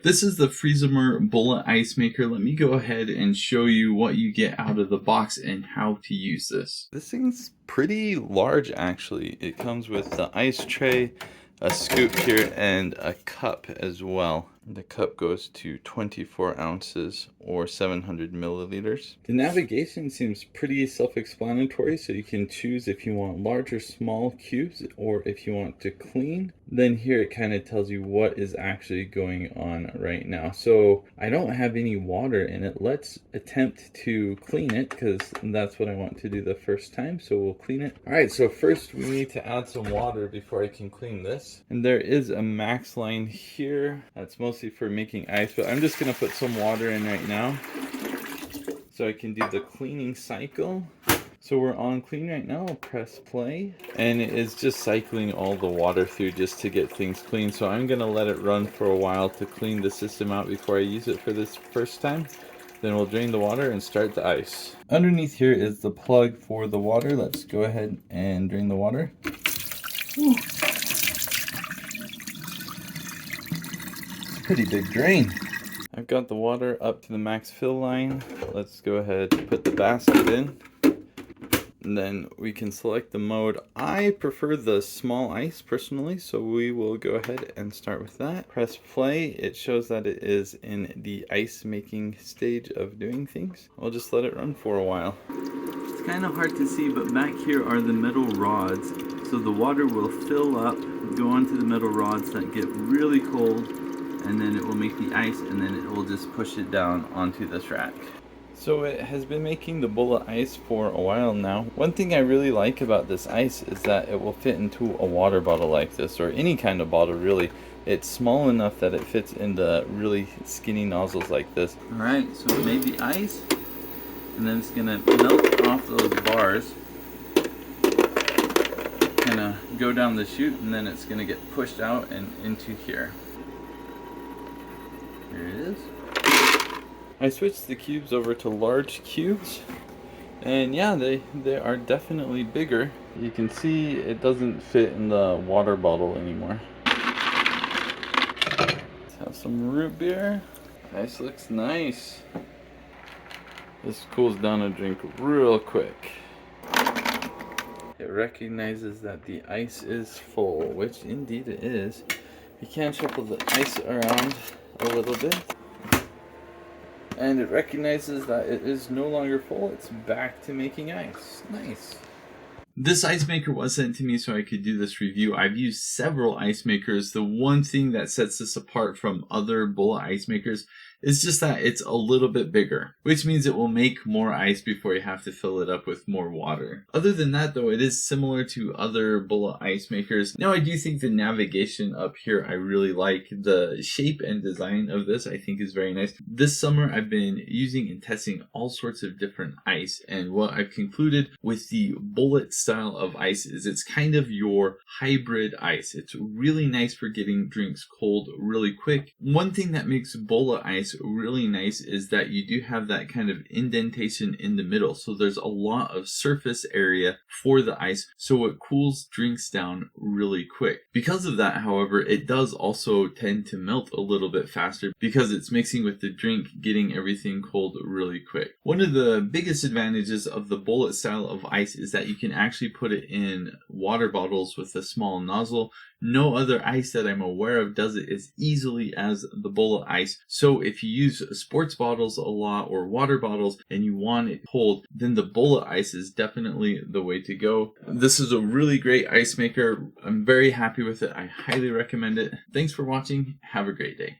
This is the Freezimer Bullet Ice Maker. Let me go ahead and show you what you get out of the box and how to use this. This thing's pretty large actually. It comes with the ice tray, a scoop here, and a cup as well. The cup goes to 24 ounces or 700 milliliters. The navigation seems pretty self-explanatory, so you can choose if you want large or small cubes or if you want to clean. Then here it kind of tells you what is actually going on right now. So I don't have any water in it. Let's attempt to clean it because that's what I want to do the first time. So we'll clean it. All right, so first we need to add some water before I can clean this. And there is a max line here. That's mostly for making ice, but I'm just gonna put some water in right now so I can do the cleaning cycle. So we're on clean right now. I'll press play and it is just cycling all the water through just to get things clean. So I'm gonna let it run for a while to clean the system out before I use it for this first time. Then we'll drain the water and start the ice. Underneath here is the plug for the water. Let's go ahead and drain the water. Whew. Pretty big drain. I've got the water up to the max fill line. Let's go ahead and put the basket in. And then we can select the mode. I prefer the small ice personally, so we will go ahead and start with that. Press play. It shows that it is in the ice making stage of doing things. I'll just let it run for a while. It's kind of hard to see, but back here are the metal rods. So the water will fill up, go onto the metal rods that get really cold, and then it will make the ice, and then it will just push it down onto this rack. So it has been making the bullet ice for a while now. One thing I really like about this ice is that it will fit into a water bottle like this, or any kind of bottle really. It's small enough that it fits into really skinny nozzles like this. Alright, so it made the ice, and then it's gonna melt off those bars. Gonna go down the chute, and then it's gonna get pushed out and into here. Here it is. I switched the cubes over to large cubes, and yeah, they are definitely bigger. You can see it doesn't fit in the water bottle anymore. Let's have some root beer. Ice looks nice. This cools down a drink real quick. It recognizes that the ice is full, which indeed it is. You can shuffle the ice around a little bit, and it recognizes that it is no longer full. It's back to making ice. Nice. This ice maker was sent to me so I could do this review. I've used several ice makers. The one thing that sets this apart from other bullet ice makers is just that it's a little bit bigger, which means it will make more ice before you have to fill it up with more water. Other than that though, it is similar to other bullet ice makers. Now I do think the navigation up here I really like. The shape and design of this I think is very nice. This summer I've been using and testing all sorts of different ice, and what I've concluded with the bullet style of ice is it's kind of your hybrid ice. It's really nice for getting drinks cold really quick. One thing that makes bullet ice really nice is that you do have that kind of indentation in the middle, so there's a lot of surface area for the ice, so it cools drinks down really quick. Because of that, however, it does also tend to melt a little bit faster because it's mixing with the drink, getting everything cold really quick. One of the biggest advantages of the bullet style of ice is that you can actually put it in water bottles with a small nozzle. No other ice that I'm aware of does it as easily as the bullet ice. So if you use sports bottles a lot or water bottles and you want it cold, then the bullet ice is definitely the way to go. This is a really great ice maker. I'm very happy with it. I highly recommend it. Thanks for watching. Have a great day.